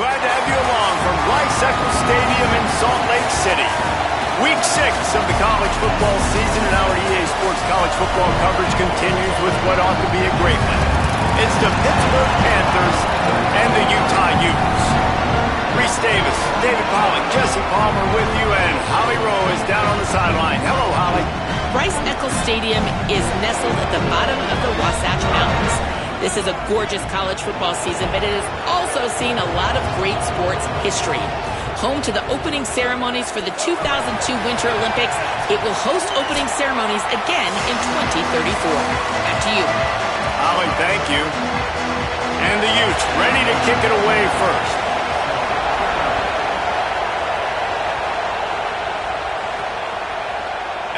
Glad to have you along from Rice-Eccles Stadium in Salt Lake City. Week 6 of the college football season, and our EA Sports college football coverage continues with what ought to be a great one. It's the Pittsburgh Panthers and the Utah Utes. Reese Davis, David Pollock, Jesse Palmer with you, and Holly Rowe is down on the sideline. Hello, Holly. Rice-Eccles Stadium is nestled at the bottom of the Wasatch Mountains. This is a gorgeous college football season, but it has also seen a lot of great sports history. Home to the opening ceremonies for the 2002 Winter Olympics, it will host opening ceremonies again in 2034. Back to you. Holly, thank you. And the Utes ready to kick it away first.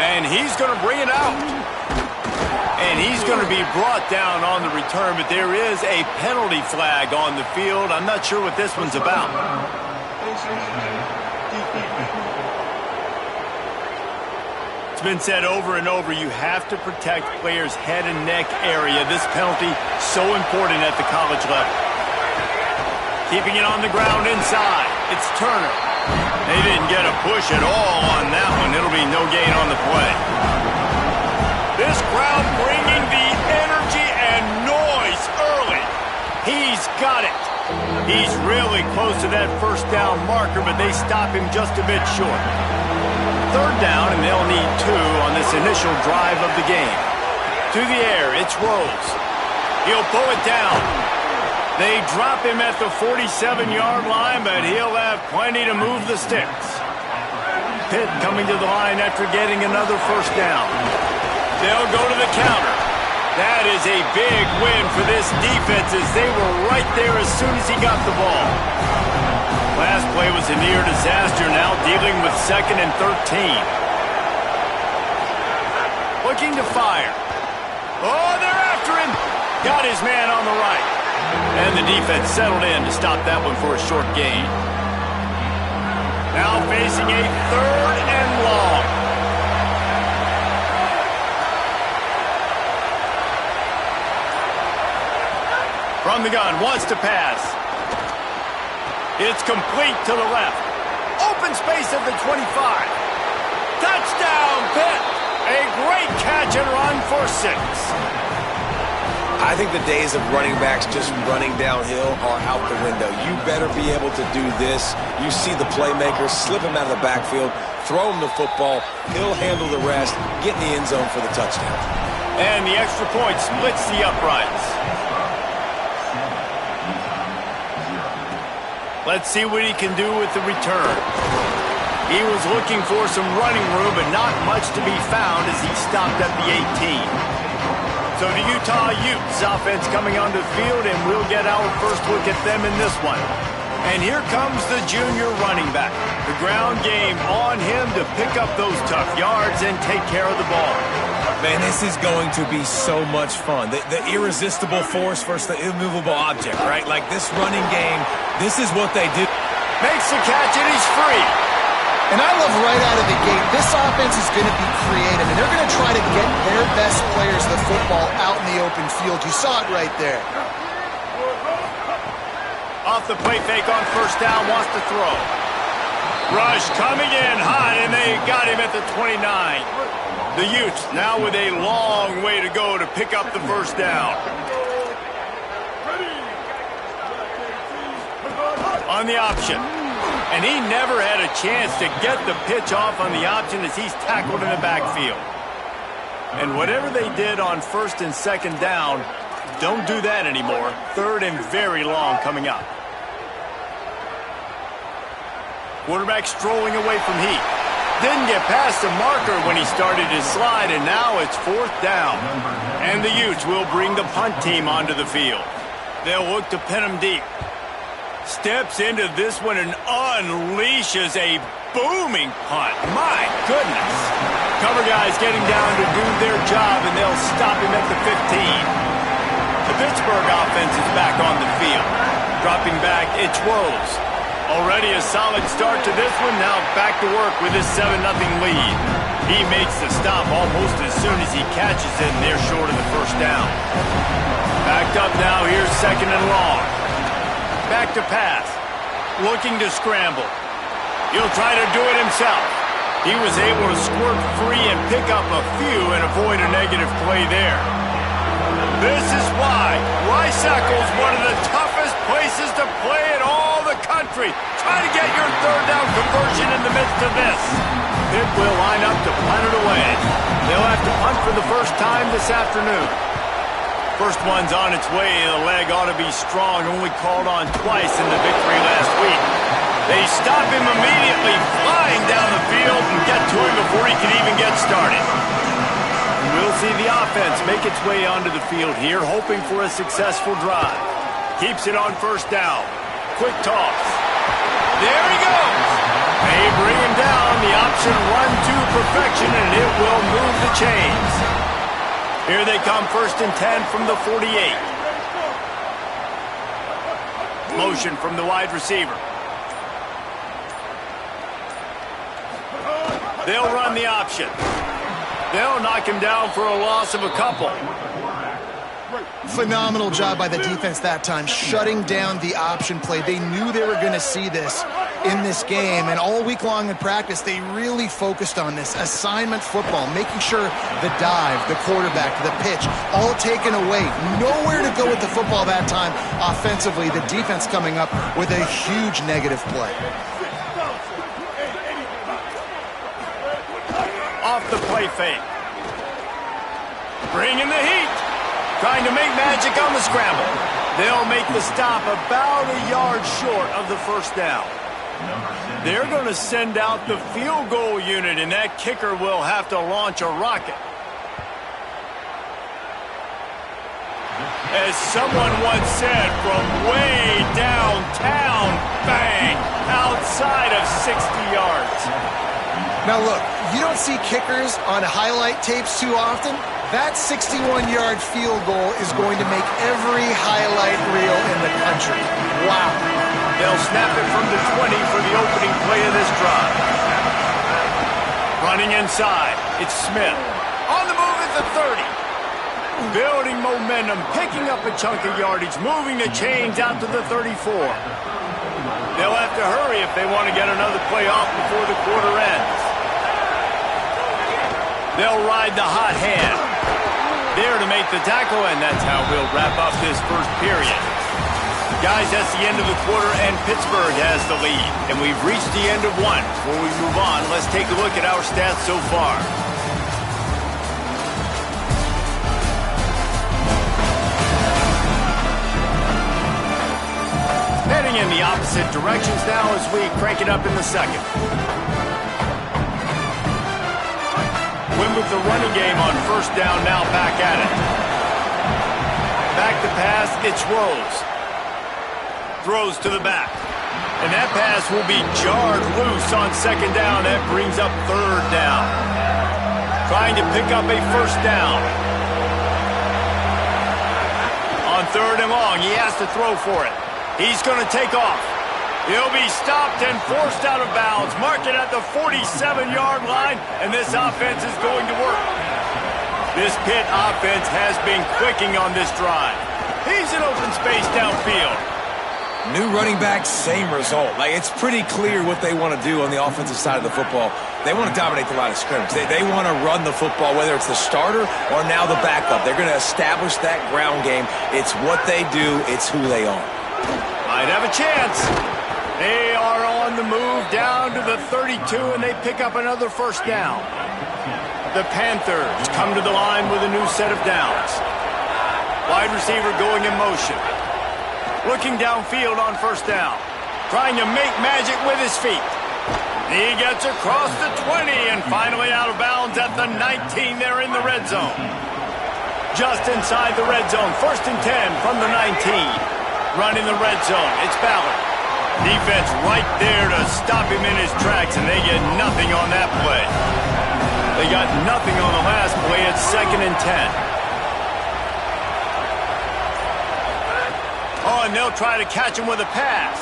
And he's going to bring it out. And he's going to be brought down on the return, but there is a penalty flag on the field. I'm not sure what this one's about. It's been said over and over, you have to protect players' head and neck area. This penalty, so important at the college level. Keeping it on the ground inside. It's Turner. They didn't get a push at all on that one. It'll be no gain on the play. This crowd bringing the energy and noise early. He's got it. He's really close to that first down marker, but they stop him just a bit short. Third down, and they'll need 2 on this initial drive of the game. To the air, it's Rose. He'll pull it down. They drop him at the 47-yard line, but he'll have plenty to move the sticks. Pitt coming to the line after getting another first down. They'll go to the counter. That is a big win for this defense as they were right there as soon as he got the ball. Last play was a near disaster, now dealing with 2nd and 13. Looking to fire. Oh, they're after him. Got his man on the right. And the defense settled in to stop that one for a short gain. Now facing a 3rd and long. From the gun, wants to pass. It's complete to the left. Open space at the 25. Touchdown, Pitt! A great catch and run for 6. I think the days of running backs just running downhill are out the window. You better be able to do this. You see the playmaker, slip him out of the backfield, throw him the football, he'll handle the rest, get in the end zone for the touchdown. And the extra point splits the uprights. Let's see what he can do with the return. He was looking for some running room, but not much to be found as he stopped at the 18. So the Utah Utes offense coming onto the field, and we'll get our first look at them in this one. And here comes the junior running back. The ground game on him to pick up those tough yards and take care of the ball. Man, this is going to be so much fun. The irresistible force versus the immovable object, right? Like this running game, this is what they do. Makes the catch, and he's free. And I love right out of the gate, this offense is going to be creative, and they're going to try to get their best players of the football out in the open field. You saw it right there. Off the play fake on first down, wants to throw. Rush coming in hot, and they got him at the 29. The Utes now with a long way to go to pick up the first down. On the option. And he never had a chance to get the pitch off on the option as he's tackled in the backfield. And whatever they did on 1st and 2nd down, don't do that anymore. 3rd and very long coming up. Quarterback strolling away from heat. Didn't get past the marker when he started his slide, and now it's 4th down. And the Utes will bring the punt team onto the field. They'll look to pin him deep. Steps into this one and unleashes a booming punt. My goodness. Cover guys getting down to do their job, and they'll stop him at the 15. The Pittsburgh offense is back on the field. Dropping back, it's Rose. Already a solid start to this one. Now back to work with his 7-0 lead. He makes the stop almost as soon as he catches it, and they're short of the first down. Backed up now. Here's 2nd and long. Back to pass. looking to scramble. He'll try to do it himself. He was able to squirt free and pick up a few and avoid a negative play there. This is why Risackle is one of the toughest places to play in all the country. Try to get your third down conversion in the midst of this. Pitt will line up to punt it away. They'll have to punt for the first time this afternoon. First one's on its way. The leg ought to be strong. Only called on twice in the victory last week. They stop him immediately, flying down the field and get to him before he can even get started. We'll see the offense make its way onto the field here, hoping for a successful drive. Keeps it on first down. Quick toss. There he goes. They bring him down. The option run to perfection, and it will move the chains. Here they come, 1st and 10 from the 48. Motion from the wide receiver. They'll run the option. They'll knock him down for a loss of a couple. Phenomenal job by the defense that time, shutting down the option play. They knew they were going to see this in this game, and all week long in practice, they really focused on this assignment football, making sure the dive, the quarterback, the pitch, all taken away. Nowhere to go with the football that time offensively. The defense coming up with a huge negative play. Off the play fake. Bringing the heat. Trying to make magic on the scramble. They'll make the stop about a yard short of the first down. They're going to send out the field goal unit, and that kicker will have to launch a rocket. As someone once said, from way downtown, bang, outside of 60 yards. Now look, you don't see kickers on highlight tapes too often. That 61-yard field goal is going to make every highlight reel in the country. Wow. They'll snap it from the 20 for the opening play of this drive. Running inside, it's Smith. On the move at the 30. Building momentum, picking up a chunk of yardage, moving the chains out to the 34. They'll have to hurry if they want to get another play off before the quarter ends. They'll ride the hot hand. There to make the tackle, and that's how we'll wrap up this first period. Guys, that's the end of the quarter, and Pittsburgh has the lead. And we've reached the end of one. Before we move on, let's take a look at our stats so far. Heading in the opposite directions now as we crank it up in the second. Win with the running game on first down, now back at it. Back to pass, it's Rose. Throws to the back. And that pass will be jarred loose on second down. That brings up third down. Trying to pick up a first down. On third and long, he has to throw for it. He's going to take off. He'll be stopped and forced out of bounds. Mark it at the 47-yard line, and this offense is going to work. This Pitt offense has been clicking on this drive. He's in open space downfield. New running back, same result. Like, it's pretty clear what they want to do on the offensive side of the football. They want to dominate the line of scrimmage. They want to run the football, whether it's the starter or now the backup. They're going to establish that ground game. It's what they do. It's who they are. Might have a chance. They are on the move down to the 32, and they pick up another first down. The Panthers come to the line with a new set of downs. Wide receiver going in motion. Looking downfield on first down. Trying to make magic with his feet. He gets across the 20 and finally out of bounds at the 19 there in the red zone. Just inside the red zone. 1st and 10 from the 19. Running the red zone. It's Ballard. Defense right there to stop him in his tracks, and they get nothing on that play. They got nothing on the last play. It's 2nd and 10. Oh, and they'll try to catch him with a pass.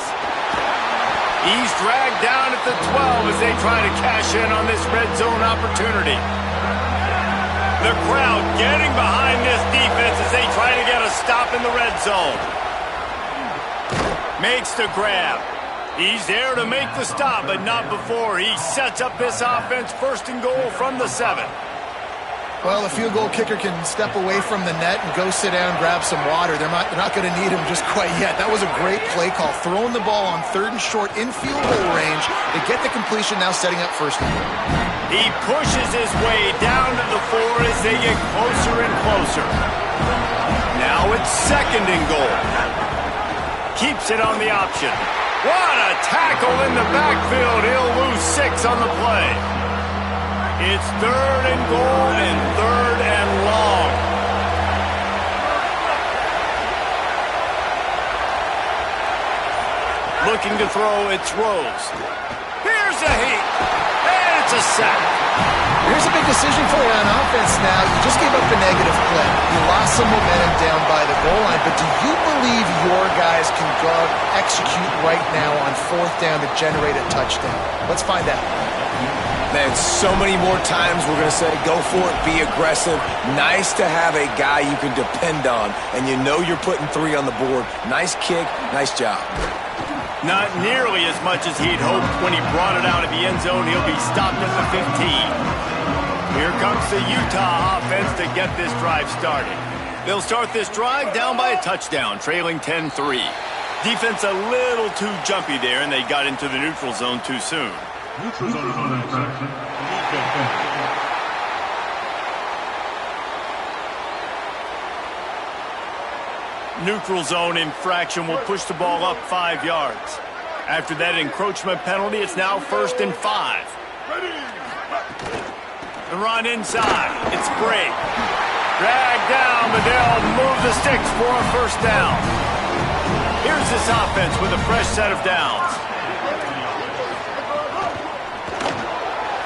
He's dragged down at the 12 as they try to cash in on this red zone opportunity. The crowd getting behind this defense as they try to get a stop in the red zone. Makes the grab. He's there to make the stop, but not before. He sets up this offense first and goal from the 7. Well, the field goal kicker can step away from the net and go sit down, grab some water. They're not going to need him just quite yet. That was a great play call. Throwing the ball on 3rd and short in field goal range. They get the completion, now setting up first. He pushes his way down to the 4 as they get closer and closer. Now it's 2nd and goal. Keeps it on the option. What a tackle in the backfield. He'll lose 6 on the play. It's 3rd and goal and 3rd and long. Looking to throw, it's Rose. Here's a heat. And it's a sack. Here's a big decision for you on offense now. You just gave up a negative play. You lost some momentum down by the goal line, but do you believe your guys can go execute right now on 4th down to generate a touchdown? Let's find out. Man, so many more times we're going to say, go for it, be aggressive. Nice to have a guy you can depend on, and you know you're putting 3 on the board. Nice kick, nice job. Not nearly as much as he'd hoped when he brought it out of the end zone. He'll be stopped at the 15. Here comes the Utah offense to get this drive started. They'll start this drive down by a touchdown, trailing 10-3. Defense a little too jumpy there, and they got into the neutral zone too soon. Neutral zone is on infraction. Neutral zone infraction will push the ball up 5 yards. After that encroachment penalty, it's now 1st and 5. The run inside. It's Bray. Dragged down, but they'll move the sticks for a 1st down. Here's this offense with a fresh set of downs.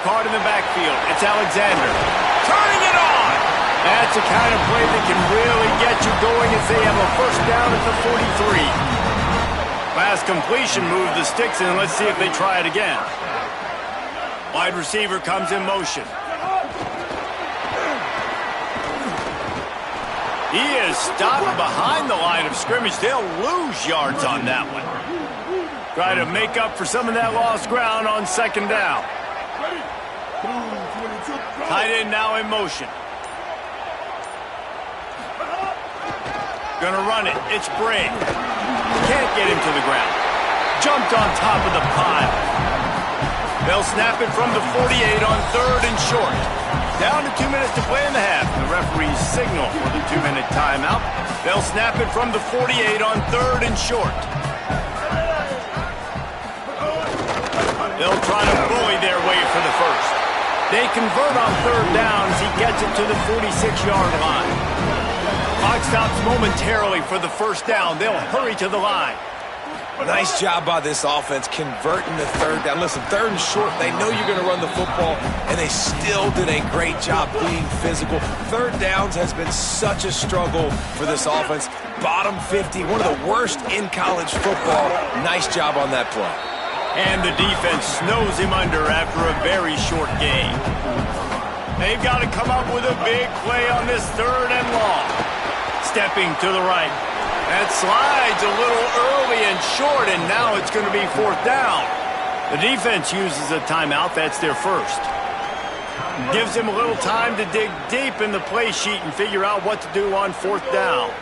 Caught in the backfield. It's Alexander. Turning it on. That's the kind of play that can really get you going as they have a 1st down at the 43. Last completion moved the sticks, and let's see if they try it again. Wide receiver comes in motion. He is stopped behind the line of scrimmage. They'll lose yards on that one. Try to make up for some of that lost ground on 2nd down. Tight end now in motion. Gonna run it. It's Bray. Can't get him to the ground. Jumped on top of the pile. They'll snap it from the 48 on 3rd and short. Down to 2 minutes to play in the half. The referees signal for the 2-minute timeout. They'll snap it from the 48 on 3rd and short. They'll try to bully their way for the 1st. They convert on 3rd down as he gets it to the 46-yard line. Clock stops momentarily for the 1st down. They'll hurry to the line. Nice job by this offense converting the 3rd down. Listen, 3rd and short, they know you're going to run the football, and they still did a great job being physical. 3rd downs has been such a struggle for this offense. Bottom 50, one of the worst in college football. Nice job on that play. And the defense snows him under after a very short game. They've got to come up with a big play on this 3rd and long. Stepping to the right. That slides a little early and short, and now it's going to be 4th down. The defense uses a timeout. That's their 1st. Gives him a little time to dig deep in the play sheet and figure out what to do on 4th down.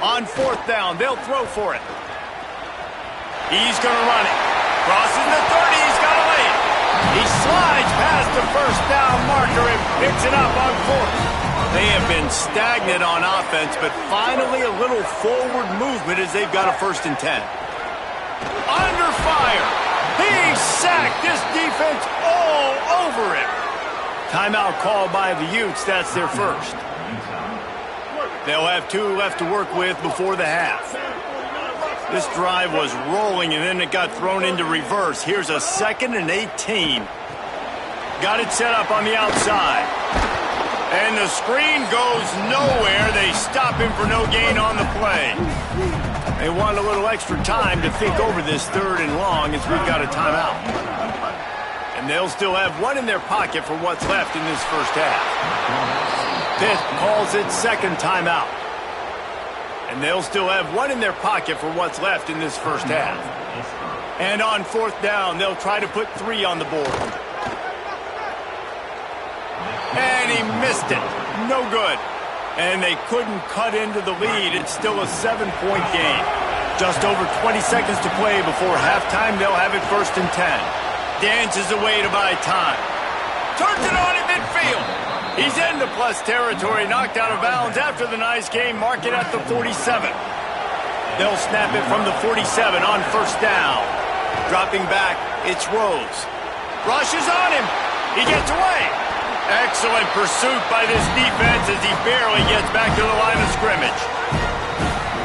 On 4th down, they'll throw for it. He's going to run it. Crosses the 30. He's got to lay it. He slides past the 1st down marker and picks it up on 4th. They have been stagnant on offense, but finally a little forward movement as they've got a 1st and 10. Under fire. He's sacked. This defense all over him. Timeout called by the Utes. That's their 1st. They'll have 2 left to work with before the half. This drive was rolling, and then it got thrown into reverse. Here's a 2nd and 18. Got it set up on the outside. And the screen goes nowhere. They stop him for no gain on the play. They want a little extra time to think over this 3rd and long as we've got a timeout. And they'll still have 1 in their pocket for what's left in this 1st half. Pitt calls it 2nd timeout. And they'll still have one in their pocket for what's left in this first half. And on fourth down, they'll try to put 3 on the board. And he missed it. No good. And they couldn't cut into the lead. It's still a 7-point game. Just over 20 seconds to play before halftime. They'll have it first and 10. Dances away to buy time. Turns it on at midfield. He's into plus territory, knocked out of bounds after the nice game. Mark it at the 47. They'll snap it from the 47 on first down. Dropping back, it's Rose. Rushes on him. He gets away. Excellent pursuit by this defense as he barely gets back to the line of scrimmage.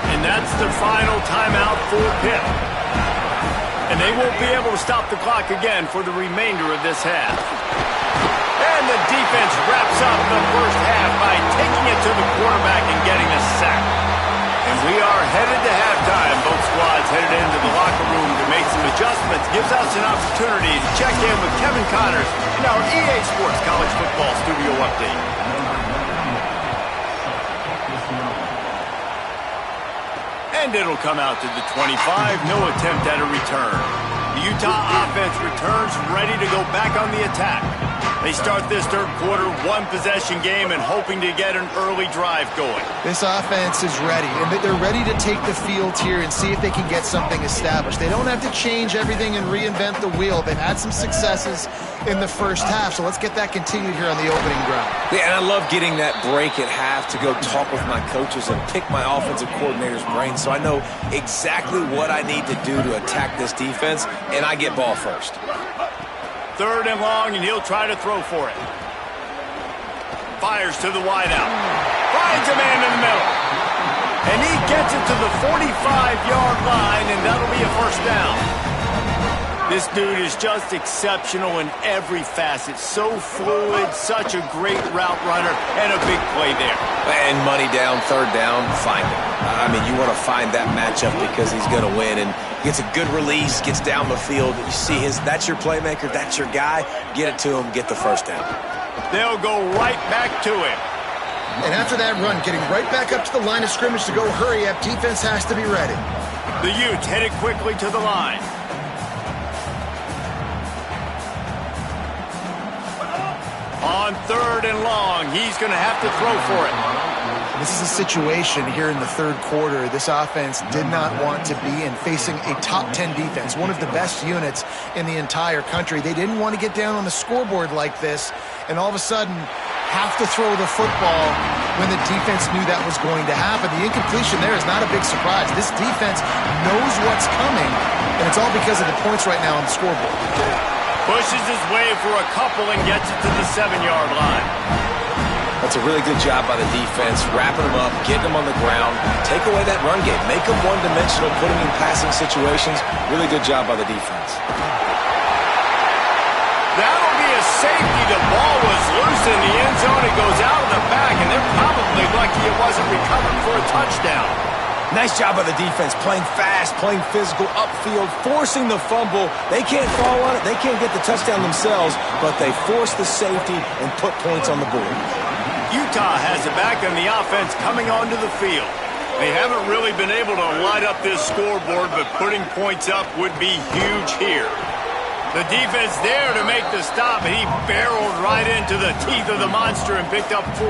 And that's the final timeout for Pitt. And they won't be able to stop the clock again for the remainder of this half. And the defense wraps up the first half by taking it to the quarterback and getting a sack. And we are headed to halftime. Both squads headed into the locker room to make some adjustments. Gives us an opportunity to check in with Kevin Connors in our EA Sports College Football Studio Update. And it'll come out to the 25. No attempt at a return. The Utah offense returns ready to go back on the attack. They start this third quarter one-possession game and hoping to get an early drive going. This offense is ready, and they're ready to take the field here and see if they can get something established. They don't have to change everything and reinvent the wheel. They've had some successes in the first half, so let's get that continued here on the opening drive. Yeah, and I love getting that break at half to go talk with my coaches and pick my offensive coordinator's brain so I know exactly what I need to do to attack this defense, and I get ball first. Third and long, and he'll try to throw for it. Fires to the wideout. Finds a man in the middle. And he gets it to the 45-yard line, and that'll be a first down. This dude is just exceptional in every facet. So fluid, such a great route runner, and a big play there. And money down, third down, find him. I mean, you want to find that matchup because he's going to win, and gets a good release, gets down the field. You see that's your playmaker, that's your guy. Get it to him, get the first down. They'll go right back to him. And after that run, getting right back up to the line of scrimmage to go hurry up, defense has to be ready. The Utes headed quickly to the line. On third and long, he's going to have to throw for it. This is a situation here in the third quarter this offense did not want to be in, facing a top 10 defense, one of the best units in the entire country. They didn't want to get down on the scoreboard like this and all of a sudden have to throw the football when the defense knew that was going to happen. The incompletion there is not a big surprise. This defense knows what's coming, and it's all because of the points right now on the scoreboard. Pushes his way for a couple and gets it to the 7-yard line. That's a really good job by the defense, wrapping them up, getting them on the ground, take away that run game, make them one-dimensional, put them in passing situations. Really good job by the defense. That'll be a safety. The ball was loose in the end zone. It goes out of the back, and they're probably lucky it wasn't recovered for a touchdown. Nice job by the defense, playing fast, playing physical, upfield, forcing the fumble. They can't fall on it. They can't get the touchdown themselves, but they force the safety and put points on the board. Utah has it back on the offense coming onto the field. They haven't really been able to light up this scoreboard, but putting points up would be huge here. The defense there to make the stop, and he barreled right into the teeth of the monster and picked up 4.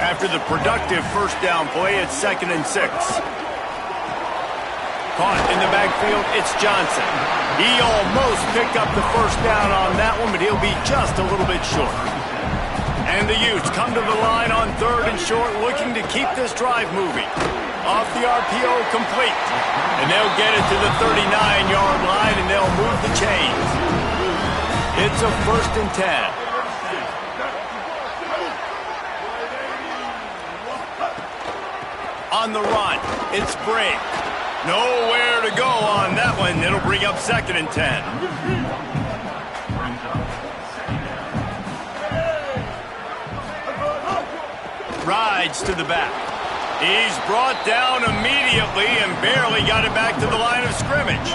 After the productive first down play, it's 2nd and 6. Caught in the backfield, it's Johnson. He almost picked up the first down on that one, but he'll be just a little bit short. And the Utes come to the line on 3rd and short, looking to keep this drive moving. Off the RPO, complete. And they'll get it to the 39-yard line, and they'll move the chains. It's a 1st and 10. On the run, it's Brink. Nowhere to go on that one. It'll bring up 2nd and 10. Rides to the back. He's brought down immediately and barely got it back to the line of scrimmage.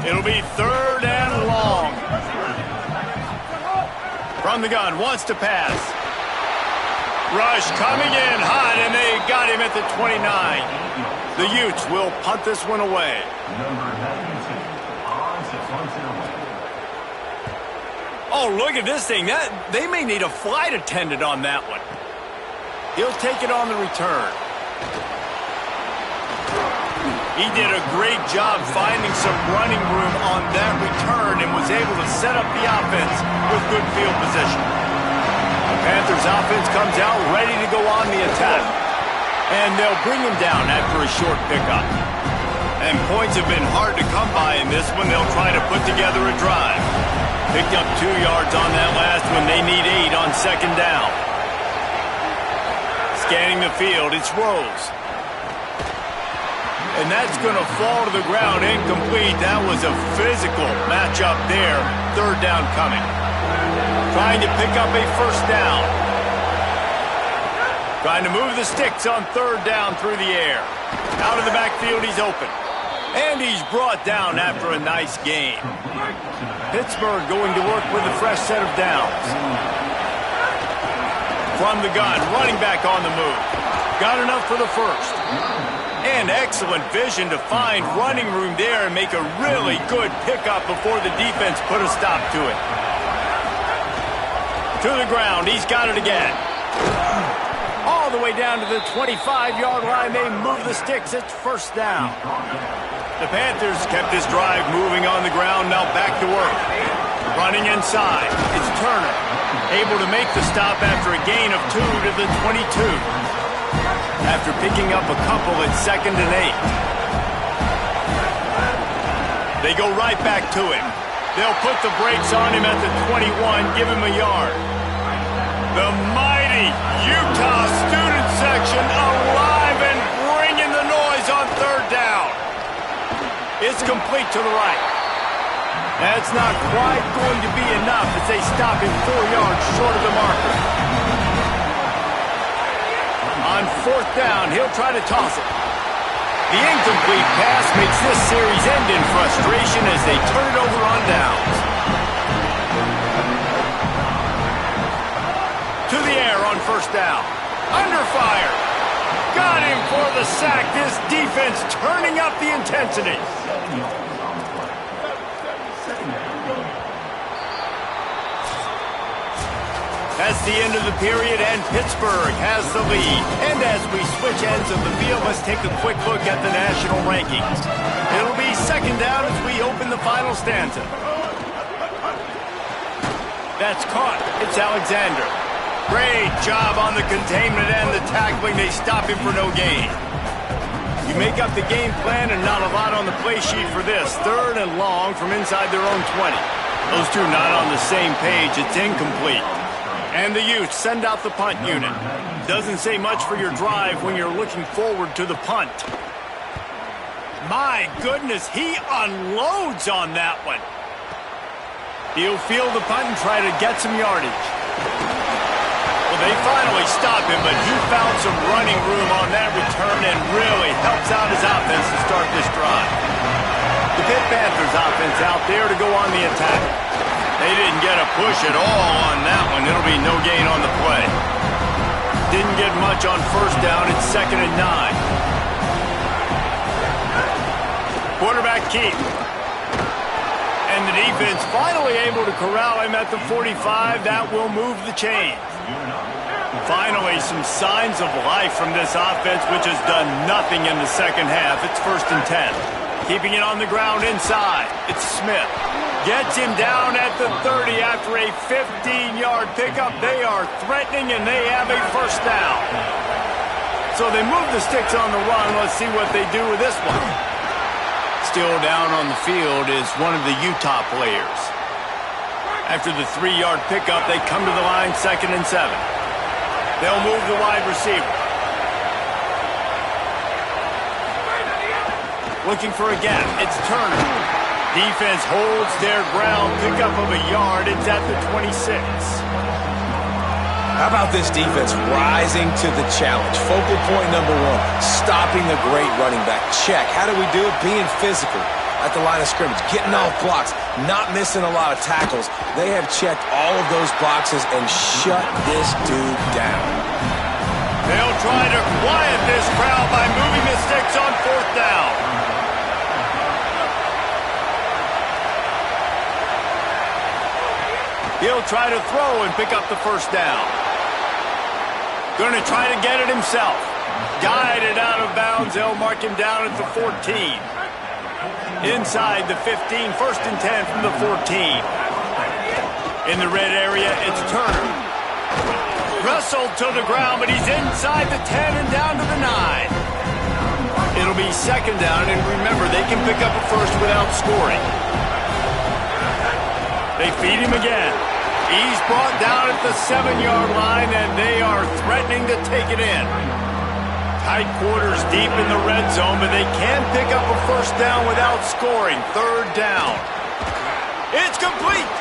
It'll be 3rd and long. From the gun, wants to pass. Rush coming in hot, and they got him at the 29. The Utes will punt this one away. Oh, look at this thing. They may need a flight attendant on that one. He'll take it on the return. He did a great job finding some running room on that return and was able to set up the offense with good field position. The Panthers offense comes out ready to go on the attack. And they'll bring him down after a short pickup. And points have been hard to come by in this one. They'll try to put together a drive. Picked up 2 yards on that last one. They need 8 on second down. Scanning the field, it's Rose. And that's going to fall to the ground incomplete. That was a physical matchup there. Third down coming. Trying to pick up a first down. Trying to move the sticks on third down through the air. Out of the backfield, he's open. And he's brought down after a nice gain. Pittsburgh going to work with a fresh set of downs. From the gun, running back on the move. Got enough for the first. And excellent vision to find running room there and make a really good pickup before the defense put a stop to it. To the ground, he's got it again. All the way down to the 25-yard line, they move the sticks. It's first down. The Panthers kept this drive moving on the ground, now back to work. Running inside, it's Turner. Able to make the stop after a gain of 2 to the 22. After picking up a couple at 2nd and 8. They go right back to him. They'll put the brakes on him at the 21, give him a yard. The mighty Utah student section alive and bringing the noise on third down. It's complete to the right. That's not quite going to be enough as they stop him 4 yards short of the marker. On fourth down, he'll try to toss it. The incomplete pass makes this series end in frustration as they turn it over on downs. To the air on first down. Under fire. Got him for the sack. This defense turning up the intensity. That's the end of the period, and Pittsburgh has the lead. And as we switch ends of the field, let's take a quick look at the national rankings. It'll be second down as we open the final stanza. That's caught. It's Alexander. Great job on the containment and the tackling. They stop him for no gain. You make up the game plan and not a lot on the play sheet for this. Third and long from inside their own 20. Those two not on the same page. It's incomplete. And the Utes send out the punt unit. Doesn't say much for your drive when you're looking forward to the punt. My goodness, he unloads on that one. He'll field the punt and try to get some yardage. Well, they finally stop him, but he found some running room on that return and really helps out his offense to start this drive. The Pitt Panthers offense out there to go on the attack. They didn't get a push at all on that one. It'll be no gain on the play. Didn't get much on first down. It's 2nd and 9. Quarterback keep. And the defense finally able to corral him at the 45. That will move the chains. Finally, some signs of life from this offense, which has done nothing in the second half. It's 1st and 10. Keeping it on the ground inside. It's Smith. Gets him down at the 30 after a 15-yard pickup. They are threatening, and they have a first down. So they move the sticks on the run. Let's see what they do with this one. Still down on the field is one of the Utah players. After the 3-yard pickup, they come to the line 2nd and 7. They'll move the wide receiver. Looking for a gap. It's Turner. Defense holds their ground. Pickup of a yard. It's at the 26. How about this defense rising to the challenge? Focal point number 1, stopping the great running back. Check. How do we do it? Being physical at the line of scrimmage, getting off blocks, not missing a lot of tackles. They have checked all of those boxes and shut this dude down. They'll try to quiet this crowd try to throw and pick up the first down. Going to try to get it himself. Guided out of bounds. They'll mark him down at the 14. Inside the 15. First and 10 from the 14. In the red area, it's Turner. Wrestled to the ground, but he's inside the 10 and down to the 9. It'll be second down, and remember, they can pick up a first without scoring. They feed him again. He's brought down at the 7-yard line, and they are threatening to take it in. Tight quarters deep in the red zone, but they can pick up a first down without scoring. Third down. It's complete,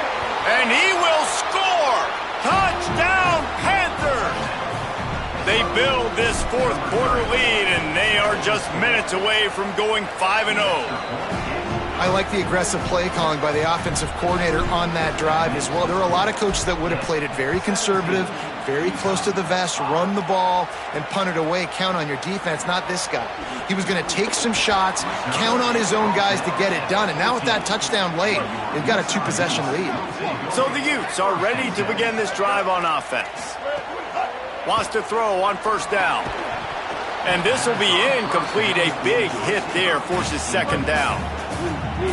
and he will score. Touchdown, Panthers! They build this fourth quarter lead, and they are just minutes away from going 5-0. I like the aggressive play calling by the offensive coordinator on that drive as well. There are a lot of coaches that would have played it very conservative, very close to the vest, run the ball, and punt it away. Count on your defense, not this guy. He was going to take some shots, count on his own guys to get it done. And now with that touchdown late, they've got a 2-possession lead. So the Utes are ready to begin this drive on offense. Wants to throw on first down. And this will be incomplete. A big hit there forces second down.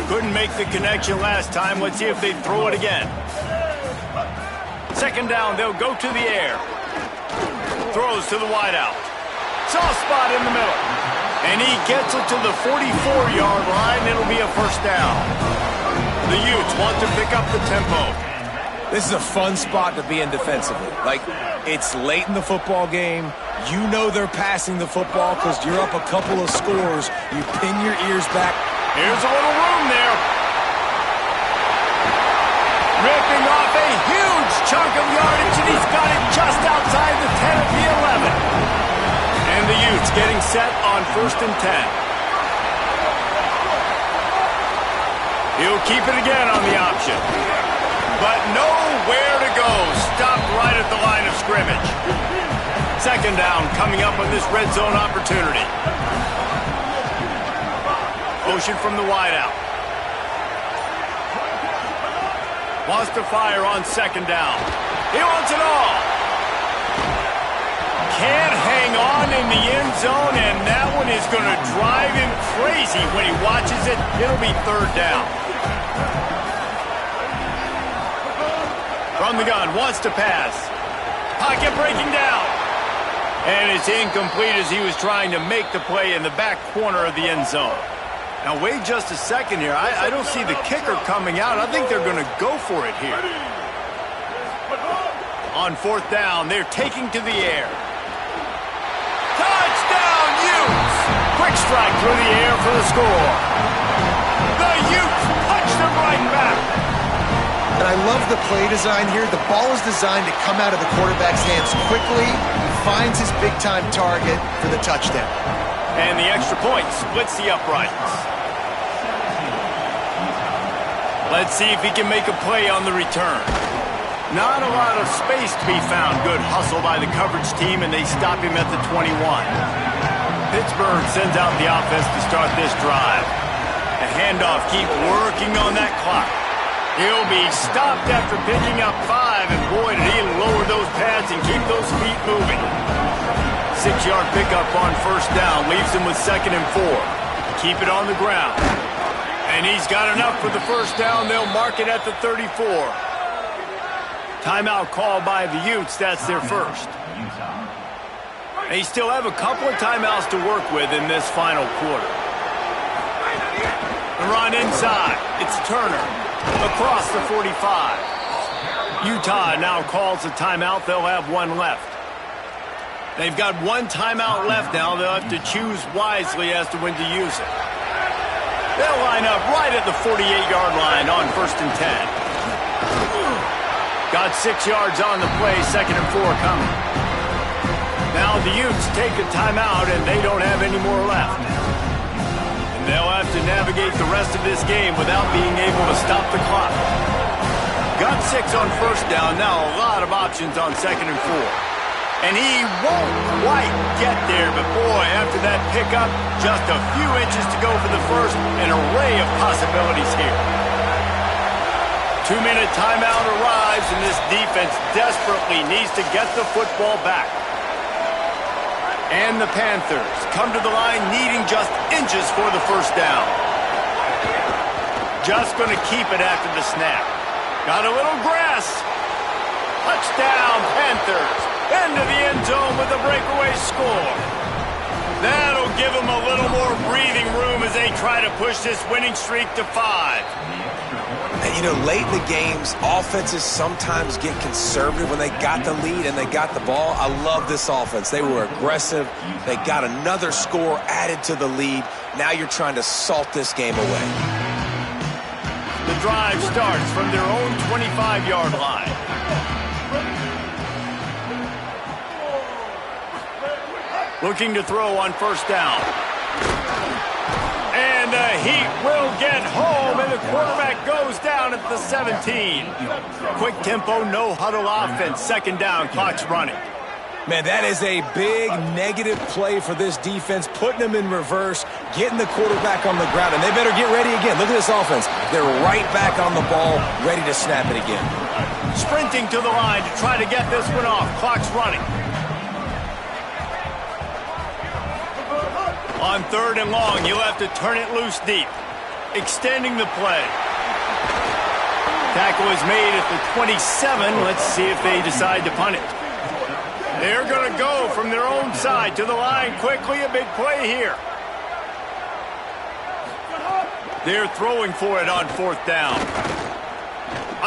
Couldn't make the connection last time. Let's see if they throw it again. Second down, they'll go to the air. Throws to the wideout. Soft spot in the middle. And he gets it to the 44-yard line. It'll be a first down. The Utes want to pick up the tempo. This is a fun spot to be in defensively. Like, it's late in the football game. You know they're passing the football because you're up a couple of scores. You pin your ears back. Here's a little room there. Ripping off a huge chunk of yardage, and he's got it just outside the 10 of the 11. And the Utes getting set on first and 10. He'll keep it again on the option. But nowhere to go. Stopped right at the line of scrimmage. Second down coming up on this red zone opportunity. Motion from the wideout. Wants to fire on second down. He wants it all. Can't hang on in the end zone, and that one is going to drive him crazy when he watches it. It'll be third down. From the gun, wants to pass. Pocket breaking down. And it's incomplete as he was trying to make the play in the back corner of the end zone. Now, wait just a second here. I don't see the kicker coming out. I think they're going to go for it here. On fourth down, they're taking to the air. Touchdown, Utes! Quick strike through the air for the score. The Utes punch them right back. And I love the play design here. The ball is designed to come out of the quarterback's hands quickly. He finds his big-time target for the touchdown. And the extra point splits the uprights. Let's see if he can make a play on the return. Not a lot of space to be found. Good hustle by the coverage team, and they stop him at the 21. Pittsburgh sends out the offense to start this drive. The handoff keeps working on that clock. He'll be stopped after picking up 5, and boy, did he lower those pads and keep those feet moving. 6-yard pickup on first down leaves him with second and 4. Keep it on the ground. And he's got enough for the first down. They'll mark it at the 34. Timeout called by the Utes. That's their first. They still have a couple of timeouts to work with in this final quarter. The run inside. It's Turner across the 45. Utah now calls a timeout. They'll have one left. They've got one timeout left now. They'll have to choose wisely as to when to use it. They'll line up right at the 48-yard line on first and 10. Got 6 yards on the play, second and 4 coming. Now the Utes take a timeout, and they don't have any more left. And they'll have to navigate the rest of this game without being able to stop the clock. Got 6 on first down, now a lot of options on second and 4. And he won't quite get there, but boy, after that pickup, just a few inches to go for the first, an array of possibilities here. 2-minute timeout arrives, and this defense desperately needs to get the football back. And the Panthers come to the line needing just inches for the first down. Just going to keep it after the snap. Got a little grass. Touchdown, Panthers. Into the end zone with a breakaway score. That'll give them a little more breathing room as they try to push this winning streak to 5. And, you know, late in the games, offenses sometimes get conservative when they got the lead and they got the ball. I love this offense. They were aggressive. They got another score added to the lead. Now you're trying to salt this game away. The drive starts from their own 25-yard line. Looking to throw on first down. And the Heat will get home, and the quarterback goes down at the 17. Quick tempo, no huddle offense. Second down, clock's running. Man, that is a big negative play for this defense, putting them in reverse, getting the quarterback on the ground, and they better get ready again. Look at this offense. They're right back on the ball, ready to snap it again. Sprinting to the line to try to get this one off. Clock's running. On third and long, you'll have to turn it loose deep. Extending the play. Tackle is made at the 27. Let's see if they decide to punt it. They're going to go from their own side to the line quickly. A big play here. They're throwing for it on fourth down.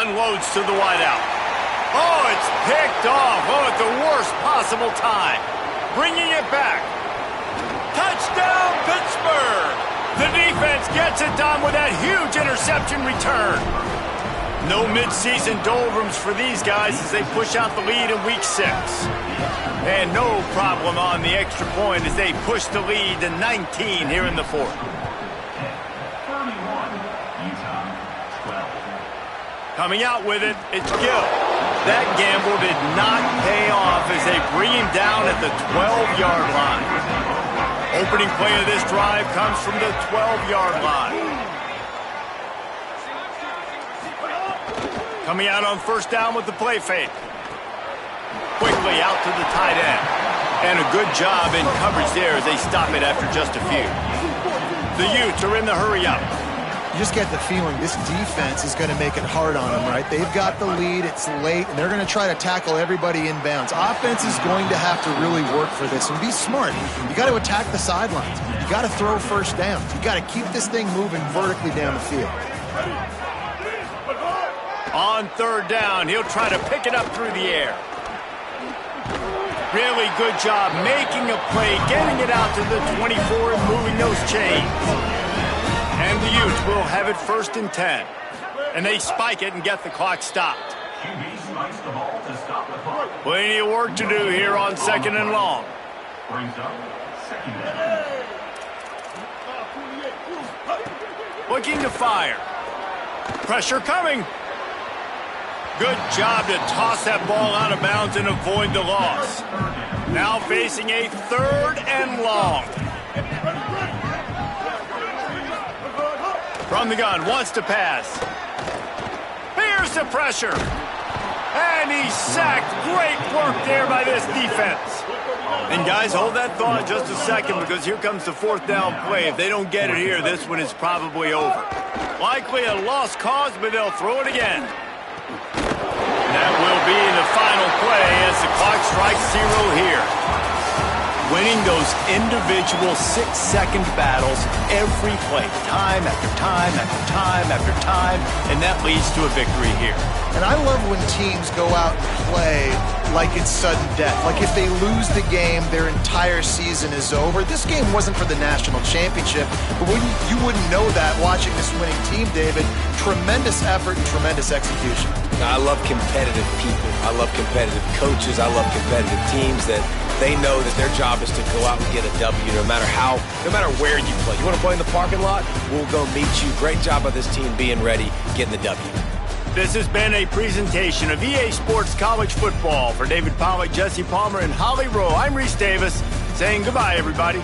Unloads to the wideout. Oh, it's picked off. Oh, at the worst possible time. Bringing it back. Touchdown, Pittsburgh! The defense gets it done with that huge interception return. No midseason doldrums for these guys as they push out the lead in Week 6. And no problem on the extra point as they push the lead to 19 here in the fourth. Coming out with it, it's Gill. That gamble did not pay off as they bring him down at the 12-yard line. Opening play of this drive comes from the 12-yard line. Coming out on first down with the play fake. Quickly out to the tight end. And a good job in coverage there as they stop it after just a few. The Utes are in the hurry-up. You just get the feeling this defense is going to make it hard on them, right? They've got the lead, it's late, and they're going to try to tackle everybody inbounds. Offense is going to have to really work for this and be smart. You got to attack the sidelines. You got to throw first downs. You got to keep this thing moving vertically down the field. On third down, he'll try to pick it up through the air. Really good job making a play, getting it out to the 24 and moving those chains. And the Utes will have it first and 10. And they spike it and get the clock stopped. Plenty of work to do here on second and long. Looking to fire. Pressure coming. Good job to toss that ball out of bounds and avoid the loss. Now facing a third and long. From the gun, wants to pass. Here's the pressure. And he's sacked. Great work there by this defense. And guys, hold that thought just a second because here comes the fourth down play. If they don't get it here, this one is probably over. Likely a lost cause, but they'll throw it again. That will be the final play as the clock strikes 0 here. Winning those individual 6-second battles every play, time after time after time after time, and that leads to a victory here. And I love when teams go out and play like it's sudden death. Like if they lose the game, their entire season is over. This game wasn't for the national championship, but you wouldn't know that watching this winning team, David. Tremendous effort and tremendous execution. I love competitive people. I love competitive coaches. I love competitive teams that they know that their job is to go out and get a W no matter where you play. You want to play in the parking lot? We'll go meet you. Great job by this team being ready, getting the W. This has been a presentation of EA Sports College Football. For David Pollack, Jesse Palmer, and Holly Rowe, I'm Reese Davis saying goodbye, everybody.